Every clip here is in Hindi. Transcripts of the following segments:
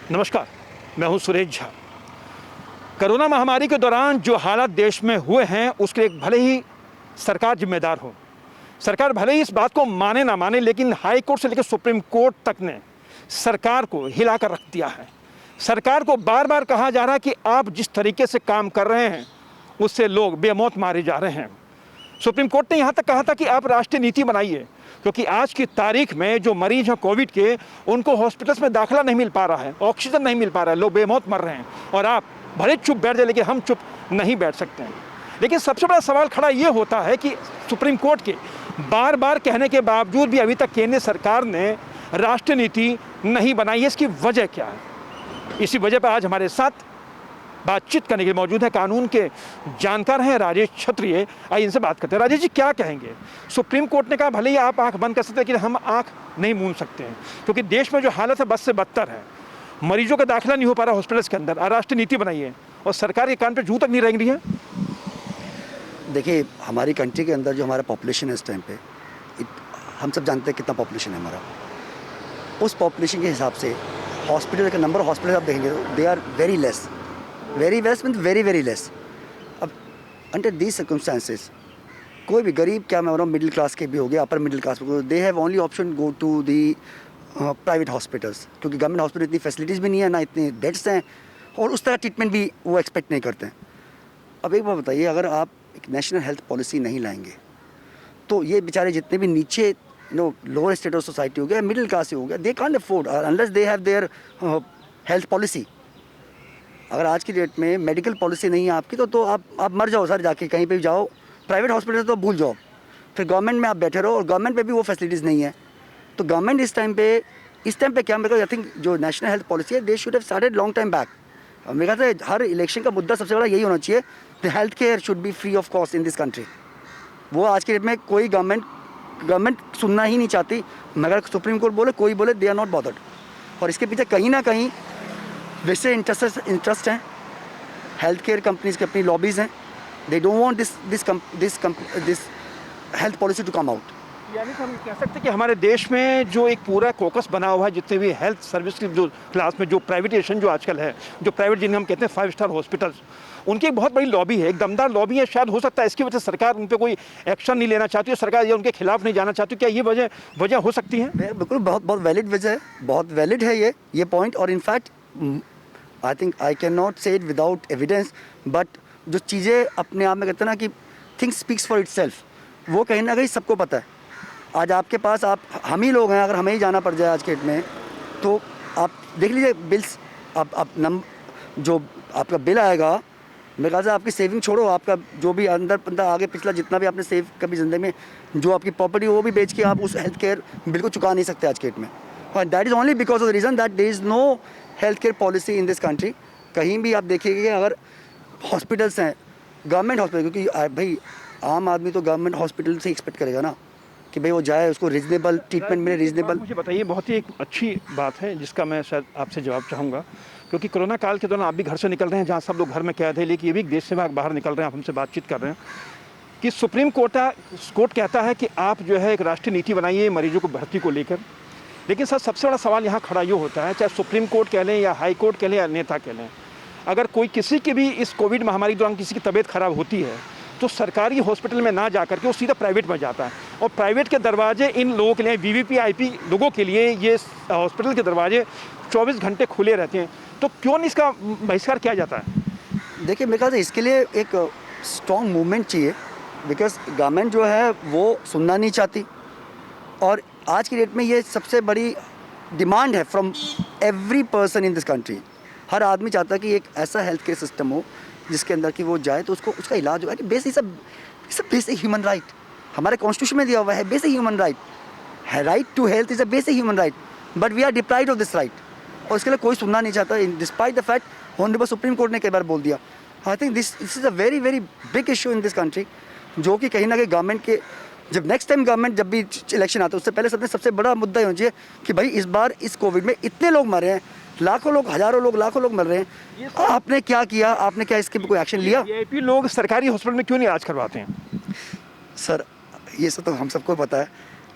नमस्कार, मैं हूं सुरेश झा। कोरोना महामारी के दौरान जो हालात देश में हुए हैं उसके लिए भले ही सरकार जिम्मेदार हो, सरकार भले ही इस बात को माने ना माने, लेकिन हाई कोर्ट से लेकर सुप्रीम कोर्ट तक ने सरकार को हिला कर रख दिया है। सरकार को बार बार कहा जा रहा है कि आप जिस तरीके से काम कर रहे हैं उससे लोग बेमौत मारे जा रहे हैं। सुप्रीम कोर्ट ने यहाँ तक कहा था कि आप राष्ट्रीय नीति बनाइए, क्योंकि आज की तारीख में जो मरीज हैं कोविड के, उनको हॉस्पिटल्स में दाखिला नहीं मिल पा रहा है, ऑक्सीजन नहीं मिल पा रहा है, लोग बेमौत मर रहे हैं और आप भले चुप बैठ जाए, लेकिन हम चुप नहीं बैठ सकते हैं। लेकिन सबसे बड़ा सवाल खड़ा ये होता है कि सुप्रीम कोर्ट के बार बार कहने के बावजूद भी अभी तक केंद्र सरकार ने राष्ट्रीय नीति नहीं बनाई है। इसकी वजह क्या है? इसी वजह पर आज हमारे साथ बातचीत करने के लिए मौजूद है कानून के जानकार हैं राजेश क्षत्रिय। आइए इनसे बात करते हैं। राजेश जी, क्या कहेंगे? सुप्रीम कोर्ट ने कहा भले ही आप आंख बंद कर सकते हैं, लेकिन हम आंख नहीं मूंद सकते हैं, क्योंकि देश में जो हालत है बद से बदतर है। मरीजों का दाखिला नहीं हो पा रहा हॉस्पिटल्स के अंदर, राष्ट्रीय नीति बनाई है और सरकार के कान पे जूं तक नहीं रेंग रही है। देखिए, हमारी कंट्री के अंदर जो हमारा पॉपुलेशन है इस टाइम पे, हम सब जानते हैं कितना पॉपुलेशन है हमारा। उस पॉपुलेशन के हिसाब से हॉस्पिटल का नंबर ऑफ हॉस्पिटल आप देखेंगे they are very less, very less means very very less. अब अंडर दीज सर्कमस्टांसेस कोई भी गरीब, क्या मैं बोल रहा हूँ, मिडिल क्लास के भी हो गया, upper middle class, they have only option go to the private hospitals, क्योंकि गवर्नमेंट हॉस्पिटल इतनी फैसिलिटीज़ भी नहीं है, ना इतने बेड्स हैं, और उस तरह ट्रीटमेंट भी वो एक्सपेक्ट नहीं करते हैं। अब एक बात बताइए, अगर आप एक नेशनल हेल्थ पॉलिसी नहीं लाएंगे तो ये बेचारे जितने भी नीचे लोअर स्टेट ऑफ सोसाइटी हो गया, मिडिल क्लास हो गया, they can't afford unless they have their health policy. अगर आज की डेट में मेडिकल पॉलिसी नहीं है आपकी तो आप मर जाओ सर, जाके कहीं पे भी जाओ, प्राइवेट हॉस्पिटल तो भूल जाओ, फिर गवर्नमेंट में आप बैठे रहो और गवर्नमेंट पे भी वो फैसिलिटीज़ नहीं है। तो गवर्नमेंट इस टाइम पे क्या, मेरे को आई थिंक जो नेशनल हेल्थ पॉलिसी है they should have started long time back. मेरे ख्याल से हर इलेक्शन का मुद्दा सबसे बड़ा यही होना चाहिए, the health care should be free of cost in this country. वो आज के डेट में कोई गवर्नमेंट सुनना ही नहीं चाहती, मगर सुप्रीम कोर्ट बोले, कोई बोले, दे आर नॉट बॉदर्ड। और इसके पीछे कहीं ना कहीं वैसे इंटरेस्ट हैं, हेल्थ केयर कंपनीज की अपनी लॉबीज़ हैं, they don't want this health policy to come out. यानी हम कह सकते हैं कि हमारे देश में जो एक पूरा कोकस बना हुआ है, जितने भी हेल्थ सर्विस की जो क्लास में जो प्राइवेटाइजेशन जो आजकल है, जो प्राइवेट जिन्हें हम कहते हैं 5 स्टार हॉस्पिटल्स, उनकी एक बहुत बड़ी लॉबी है, एक दमदार लॉबी है। शायद हो सकता है इसकी वजह से सरकार उन पर कोई एक्शन नहीं लेना चाहती है, सरकार ये उनके खिलाफ नहीं जाना चाहती। क्या ये वजह हो सकती है? बिल्कुल, बहुत वैलिड वजह है, बहुत वैलिड है ये पॉइंट। और in fact I think I can not से इट विदाउट एविडेंस, बट जो चीज़ें अपने आप में कहते हैं ना कि थिंग्स स्पीक्स फॉर इटसेल्फ, वो कहीं ना कहीं सबको पता है। आज आपके पास हम ही लोग हैं, अगर हमें ही जाना पड़ जाए आज के डेट में, तो आप देख लीजिए बिल्स, जो आपका बिल आएगा, मेरे ख्याल से आपकी सेविंग छोड़ो, आपका जो भी अंदर आगे पिछला जितना भी आपने सेव कभी ज़िंदगी में, जो आपकी प्रॉपर्टी वो भी बेच के आप उस हेल्थ केयर बिल को चुका नहीं सकते आज के डेट में। और that is only because of the reason that there is no health care policy in this country. कहीं भी आप देखिएगा कि अगर हॉस्पिटल्स हैं, गवर्नमेंट हॉस्पिटल, क्योंकि भाई आम आदमी तो गवर्नमेंट हॉस्पिटल से एक्सपेक्ट करेगा ना कि भाई वो जाए, उसको रीजनेबल ट्रीटमेंट मिले, रीजनेबल। मुझे बताइए, बहुत ही एक अच्छी बात है जिसका मैं शायद आपसे जवाब चाहूँगा, क्योंकि कोरोना काल के दौरान आप भी घर से निकल रहे हैं, जहाँ सब लोग घर में कैद है, लेकिन ये भी देश से बाहर निकल रहे हैं, आप हमसे बातचीत कर रहे हैं कि सुप्रीम कोर्ट कहता है कि आप जो है एक राष्ट्रीय नीति बनाइए मरीजों को भर्ती को लेकर। लेकिन सर, सबसे बड़ा सवाल यहाँ खड़ा ये होता है, चाहे सुप्रीम कोर्ट कह लें या हाई कोर्ट कह लें या नेता कह लें, अगर कोई किसी की भी इस कोविड महामारी के दौरान किसी की तबीयत खराब होती है तो सरकारी हॉस्पिटल में ना जा करके वो सीधा प्राइवेट में जाता है, और प्राइवेट के दरवाजे इन लोगों के लिए, वीवीआईपी लोगों के लिए, ये हॉस्पिटल के दरवाजे 24 घंटे खुले रहते हैं। तो क्यों नहीं इसका बहिष्कार किया जाता है? देखिए, मेरे ख्याल से इसके लिए एक स्ट्रॉन्ग मूवमेंट चाहिए, बिकॉज गवर्नमेंट जो है वो सुनना नहीं चाहती, और आज की डेट में ये सबसे बड़ी डिमांड है from every person in this country. हर आदमी चाहता है कि एक ऐसा हेल्थ केयर सिस्टम हो जिसके अंदर कि वो जाए तो उसको उसका इलाज होगा। बेसिक बेसिक ह्यूमन राइट हमारे कॉन्स्टिट्यूशन में दिया हुआ है, बेसिक ह्यूमन राइट है। Right to health is a basic human right, but we are deprived of this right, और इसके लिए कोई सुनना नहीं चाहता, despite the fact honourable supreme court ने कई बार बोल दिया। I think this is a very very big issue in this country, जो कि कहीं ना कहीं गवर्नमेंट के, जब नेक्स्ट टाइम गवर्नमेंट जब भी इलेक्शन आता है उससे पहले सबसे बड़ा मुद्दा ये होना चाहिए कि भाई इस बार इस कोविड में इतने लोग मरे हैं, लाखों लोग, हजारों लोग, लाखों लोग मर रहे हैं, आपने क्या किया, आपने क्या इसके पे कोई एक्शन लिया? वीआईपी लोग सरकारी हॉस्पिटल में क्यों नहीं इलाज करवाते हैं? सर, ये सब तो हम सबको पता है,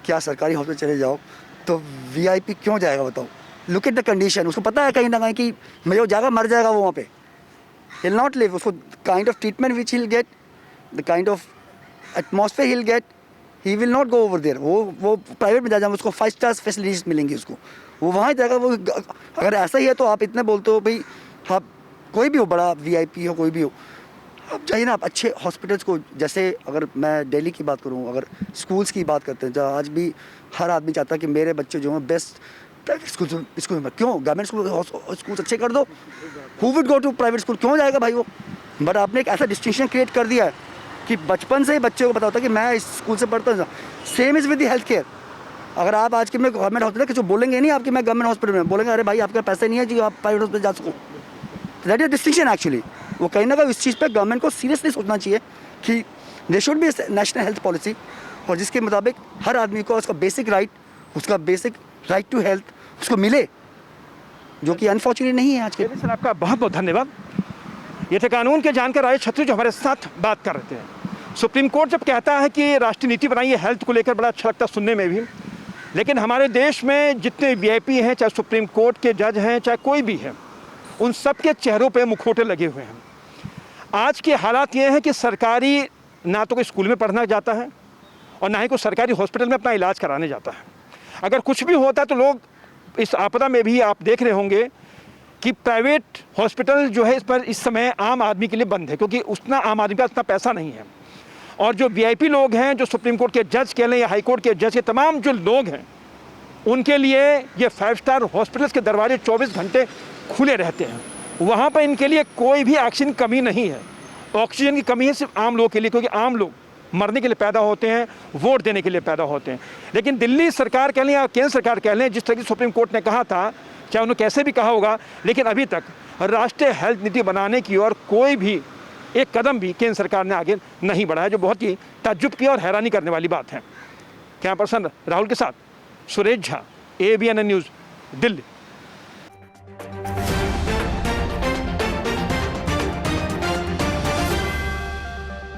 क्या सरकारी हॉस्पिटल चले जाओ तो वीआईपी क्यों जाएगा बताओ? लुक एट द कंडीशन, उसको पता है कहीं ना कहीं कि मैं वो जाएगा मर जाएगा वो वहाँ पे, he'll not live. उसको kind of treatment which he'll get, the kind of atmosphere he'll get, he will not go over there. वो प्राइवेट में जाएगा, उसको 5 स्टार फैसिलिटीज मिलेंगी उसको, वो वहाँ जाएगा। वो अगर ऐसा ही है तो आप इतने बोलते हो भाई, आप कोई भी हो, बड़ा VIP हो, कोई भी हो, आप जाइए ना, आप अच्छे हॉस्पिटल्स को, जैसे अगर मैं दिल्ली की बात करूँ, अगर स्कूल्स की बात करते हैं, जहाँ आज भी हर आदमी चाहता है कि मेरे बच्चे जो हैं बेस्ट प्राइवेट स्कूल में, क्यों गवर्नमेंट स्कूल अच्छे कर दो, who would go to private school, क्यों जाएगा भाई वो। बट आपने एक ऐसा डिस्टिंक्शन क्रिएट कर दिया है कि बचपन से ही बच्चे को पता होता है कि मैं इस स्कूल से पढ़ता हूँ। Same is with the health care. अगर आप आज के में गवर्नमेंट हॉस्पिटल कि जो बोलेंगे नहीं आपकी मैं गवर्नमेंट हॉस्पिटल में, बोलेंगे अरे भाई आपके पैसे नहीं है जी आप प्राइवेट हॉस्पिटल जा सको। That is distinction actually. वो कहीं ना कहीं इस चीज़ पर गवर्नमेंट को सीरियसली सोचना चाहिए कि they should be national health policy, और जिसके मुताबिक हर आदमी को उसका बेसिक राइट टू हेल्थ उसको मिले, जो कि अनफॉर्चुनेट नहीं है आज के। सर आपका बहुत बहुत धन्यवाद। ये थे कानून के जानकार आए छत्री जो हमारे साथ बात कर रहे थे। सुप्रीम कोर्ट जब कहता है कि राष्ट्रीय नीति बनाई है हेल्थ को लेकर, बड़ा अच्छा लगता है सुनने में भी, लेकिन हमारे देश में जितने VIP हैं, चाहे सुप्रीम कोर्ट के जज हैं, चाहे कोई भी है, उन सब के चेहरों पे मुखौटे लगे हुए हैं। आज के हालात ये हैं कि सरकारी ना तो कोई स्कूल में पढ़ना जाता है और ना ही कोई सरकारी हॉस्पिटल में अपना इलाज कराने जाता है। अगर कुछ भी होता है तो लोग, इस आपदा में भी आप देख रहे होंगे कि प्राइवेट हॉस्पिटल जो है इस पर इस समय आम आदमी के लिए बंद है, क्योंकि उतना आम आदमी का इतना पैसा नहीं है। और जो VIP लोग हैं, जो सुप्रीम कोर्ट के जज कह लें या हाई कोर्ट के जज के तमाम जो लोग हैं, उनके लिए ये 5 स्टार हॉस्पिटल्स के दरवाजे 24 घंटे खुले रहते हैं। वहाँ पर इनके लिए कोई भी ऑक्सीजन की कमी नहीं है। ऑक्सीजन की कमी है सिर्फ आम लोगों के लिए, क्योंकि आम लोग मरने के लिए पैदा होते हैं, वोट देने के लिए पैदा होते हैं। लेकिन दिल्ली सरकार कह लें या केंद्र सरकार कह लें, जिस तरह की सुप्रीम कोर्ट ने कहा था, चाहे उन्होंने कैसे भी कहा होगा, लेकिन अभी तक राष्ट्रीय हेल्थ नीति बनाने की ओर कोई भी एक कदम भी केंद्र सरकार ने आगे नहीं बढ़ाया, जो बहुत ही ताज्जुब की और हैरानी करने वाली बात है। कैमरा पर्सन राहुल के साथ सुरेश झा, ABN न्यूज़, दिल्ली।